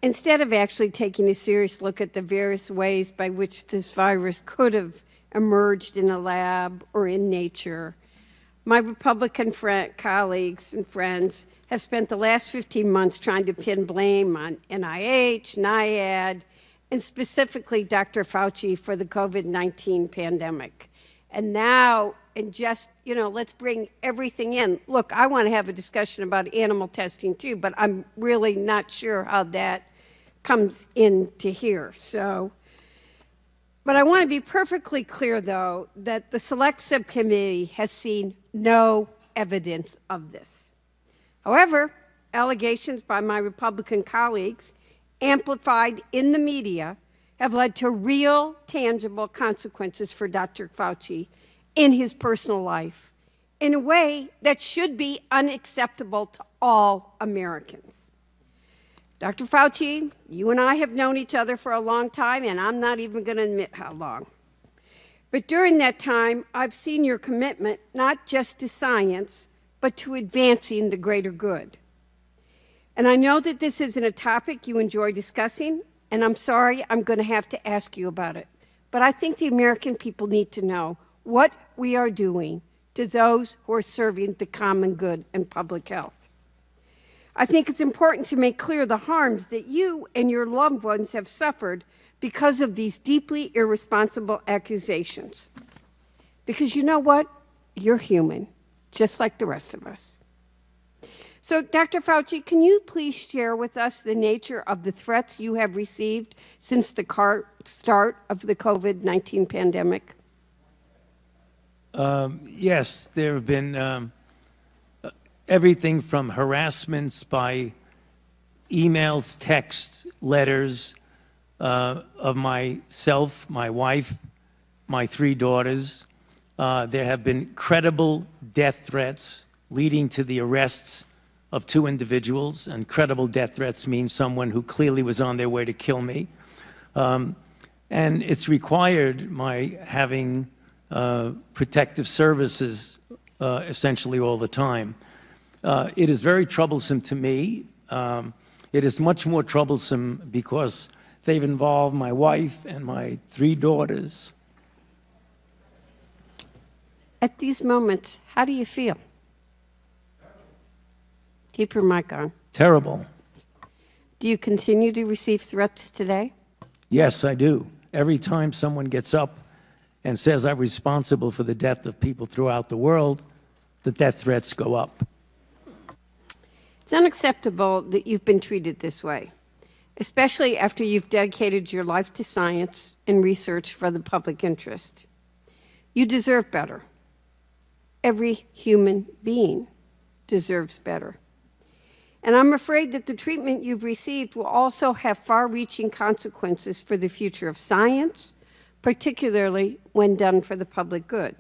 Instead of actually taking a serious look at the various ways by which this virus could have emerged in a lab or in nature, my Republican colleagues and friends have spent the last 15 months trying to pin blame on NIH, NIAID, and specifically Dr. Fauci for the COVID-19 pandemic. And now, let's bring everything in. Look, I want to have a discussion about animal testing too, but I'm really not sure how that comes into here. But I want to be perfectly clear, though, that the Select Subcommittee has seen no evidence of this. However, allegations by my Republican colleagues, amplified in the media, have led to real, tangible consequences for Dr. Fauci in his personal life in a way that should be unacceptable to all Americans. Dr. Fauci, you and I have known each other for a long time, and I'm not even going to admit how long. But during that time, I've seen your commitment not just to science, but to advancing the greater good. And I know that this isn't a topic you enjoy discussing, and I'm sorry I'm going to have to ask you about it. But I think the American people need to know what we are doing to those who are serving the common good and public health. I think it's important to make clear the harms that you and your loved ones have suffered because of these deeply irresponsible accusations. Because you know what? You're human, just like the rest of us. So, Dr. Fauci, can you please share with us the nature of the threats you have received since the start of the COVID-19 pandemic? Yes, there have been everything from harassments by emails, texts, letters of myself, my wife, my 3 daughters. There have been credible death threats leading to the arrests of 2 individuals, and credible death threats mean someone who clearly was on their way to kill me. And it's required my having protective services essentially all the time. It is very troublesome to me. It is much more troublesome because they've involved my wife and my 3 daughters. At these moments, how do you feel? Keep your mic on. Terrible. Do you continue to receive threats today? Yes, I do. Every time someone gets up and says I'm responsible for the death of people throughout the world, the death threats go up. It's unacceptable that you've been treated this way, especially after you've dedicated your life to science and research for the public interest. You deserve better. Every human being deserves better. And I'm afraid that the treatment you've received will also have far-reaching consequences for the future of science, particularly when done for the public good.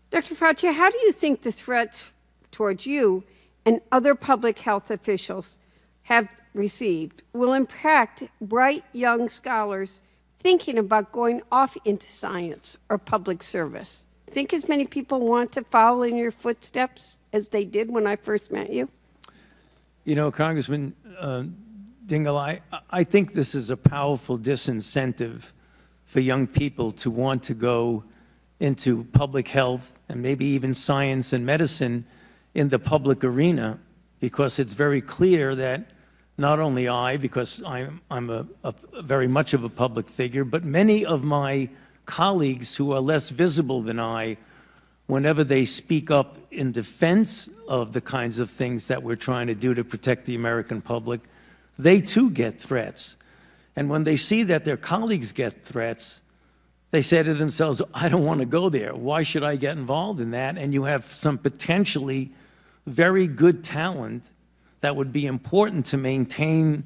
Dr. Fauci, how do you think the threats towards you and other public health officials have received will impact bright young scholars thinking about going off into science or public service? Think as many people want to follow in your footsteps as they did when I first met you? You know, Congressman Dingell, I think this is a powerful disincentive for young people to want to go into public health and maybe even science and medicine in the public arena, because it's very clear that not only I, because I'm a very much of a public figure, but many of my colleagues who are less visible than I, whenever they speak up in defense of the kinds of things that we're trying to do to protect the American public, they too get threats. And when they see that their colleagues get threats, they say to themselves, I don't want to go there. Why should I get involved in that? And you have some potentially very good talent that would be important to maintain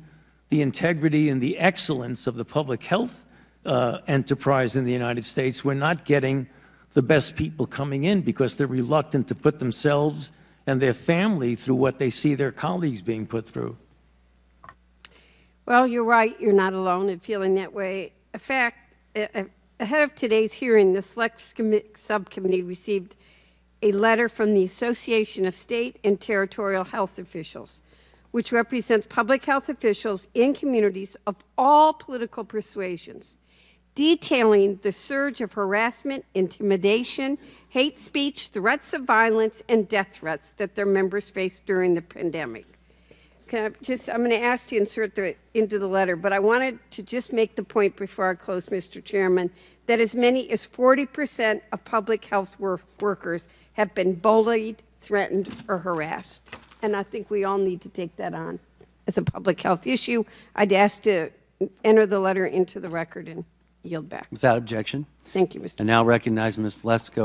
the integrity and the excellence of the public health enterprise in the United States. We're not getting the best people coming in because they're reluctant to put themselves and their family through what they see their colleagues being put through. Well, you're right. You're not alone in feeling that way. In fact, ahead of today's hearing, the Select Subcommittee received a letter from the Association of State and Territorial Health Officials, which represents public health officials in communities of all political persuasions, detailing the surge of harassment, intimidation, hate speech, threats of violence, and death threats that their members faced during the pandemic. I'm going to ask you to insert into the letter, but I wanted to just make the point before I close, Mr. Chairman, that as many as 40% of public health workers have been bullied, threatened, or harassed. And I think we all need to take that on as a public health issue. I'd ask to enter the letter into the record and yield back. Without objection. Thank you, Mr. And now recognize Ms. Lesko.